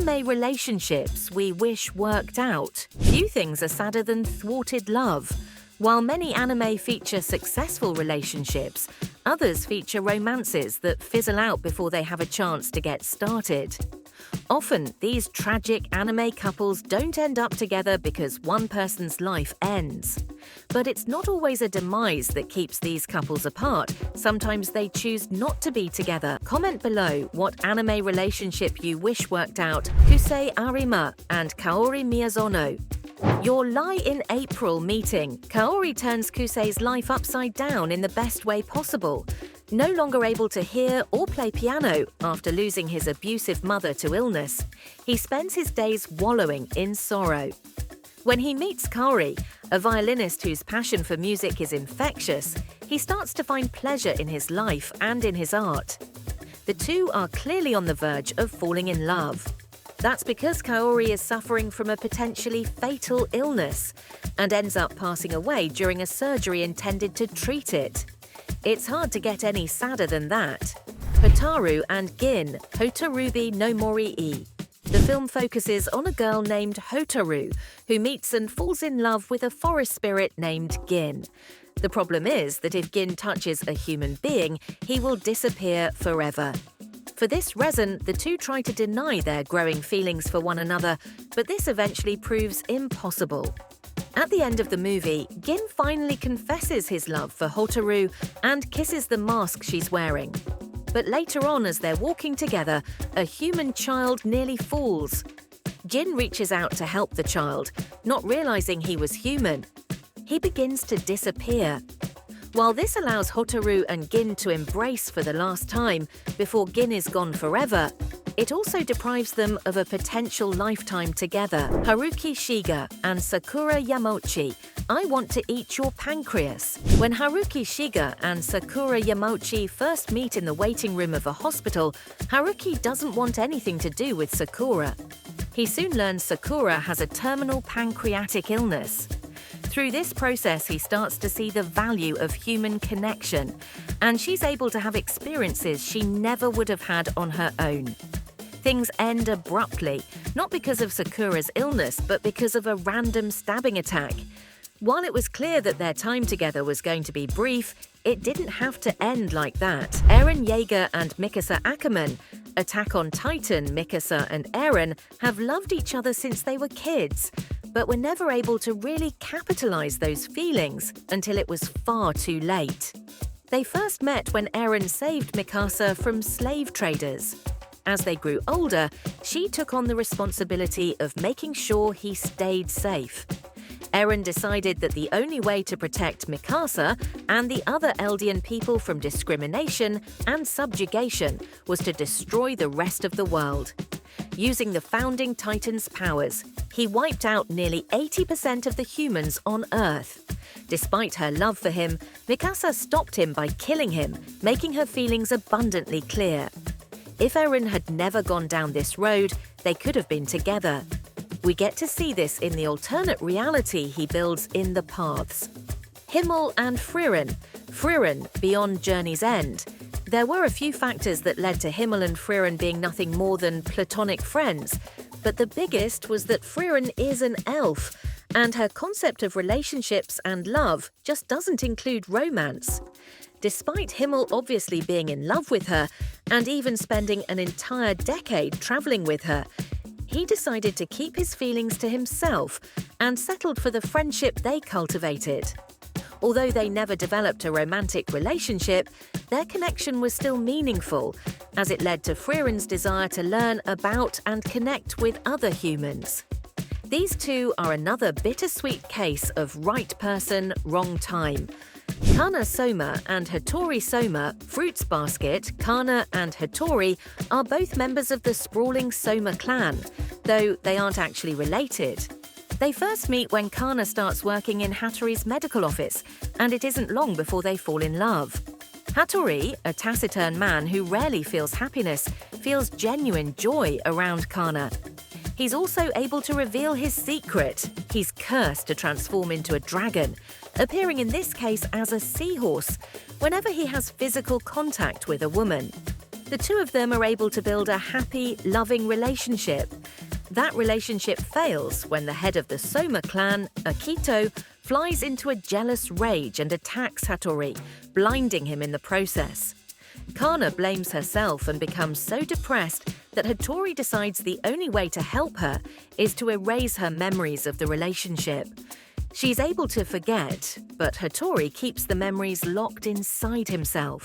anime relationships we wish worked out. Few things are sadder than thwarted love. While many anime feature successful relationships, others feature romances that fizzle out before they have a chance to get started. Often, these tragic anime couples don't end up together because one person's life ends. But it's not always a demise that keeps these couples apart. Sometimes they choose not to be together. Comment below what anime relationship you wish worked out Kusei Arima and Kaori Miyazono. Your lie in April meeting. Kaori turns Kusei's life upside down in the best way possible. No longer able to hear or play piano after losing his abusive mother to illness, he spends his days wallowing in sorrow. When he meets Kaori, a violinist whose passion for music is infectious, he starts to find pleasure in his life and in his art. The two are clearly on the verge of falling in love. That's because Kaori is suffering from a potentially fatal illness and ends up passing away during a surgery intended to treat it. It's hard to get any sadder than that. Hotaru and Gin, Hotarubi no Mori-e. The film focuses on a girl named Hotaru, who meets and falls in love with a forest spirit named Gin. The problem is that if Gin touches a human being, he will disappear forever. For this reason, the two try to deny their growing feelings for one another, but this eventually proves impossible. At the end of the movie, Gin finally confesses his love for Hotaru and kisses the mask she's wearing. But later on, as they're walking together, a human child nearly falls. Gin reaches out to help the child, not realizing he was human. He begins to disappear. While this allows Hotaru and Gin to embrace for the last time before Gin is gone forever, it also deprives them of a potential lifetime together. Haruki Shiga and Sakura Yamauchi, I want to eat your pancreas. When Haruki Shiga and Sakura Yamauchi first meet in the waiting room of a hospital, Haruki doesn't want anything to do with Sakura. He soon learns Sakura has a terminal pancreatic illness. Through this process, he starts to see the value of human connection, and she's able to have experiences she never would have had on her own. Things end abruptly, not because of Sakura's illness, but because of a random stabbing attack. While it was clear that their time together was going to be brief, it didn't have to end like that. Eren Jaeger and Mikasa Ackerman, Attack on Titan Mikasa and Eren, have loved each other since they were kids, but were never able to really capitalize those feelings until it was far too late. They first met when Eren saved Mikasa from slave traders. As they grew older, she took on the responsibility of making sure he stayed safe. Eren decided that the only way to protect Mikasa and the other Eldian people from discrimination and subjugation was to destroy the rest of the world. Using the founding Titan's powers, he wiped out nearly 80% of the humans on Earth. Despite her love for him, Mikasa stopped him by killing him, making her feelings abundantly clear. If Eren had never gone down this road, they could have been together. We get to see this in the alternate reality he builds in The Paths. Himmel and Frieren. Frieren, beyond Journey's End. There were a few factors that led to Himmel and Frieren being nothing more than platonic friends, but the biggest was that Frieren is an elf, and her concept of relationships and love just doesn't include romance. Despite Himmel obviously being in love with her, and even spending an entire decade traveling with her, he decided to keep his feelings to himself and settled for the friendship they cultivated. Although they never developed a romantic relationship, their connection was still meaningful, as it led to Frieren's desire to learn about and connect with other humans. These two are another bittersweet case of right person, wrong time. Kana Soma and Hattori Soma, Fruits Basket, Kana and Hattori, are both members of the sprawling Soma clan, though they aren't actually related. They first meet when Kana starts working in Hattori's medical office, and it isn't long before they fall in love. Hattori, a taciturn man who rarely feels happiness, feels genuine joy around Kana. He's also able to reveal his secret. He's cursed to transform into a dragon, appearing in this case as a seahorse, whenever he has physical contact with a woman. The two of them are able to build a happy, loving relationship. That relationship fails when the head of the Soma clan, Akito, flies into a jealous rage and attacks Hattori, blinding him in the process. Kana blames herself and becomes so depressed that Hattori decides the only way to help her is to erase her memories of the relationship. She's able to forget, but Hattori keeps the memories locked inside himself.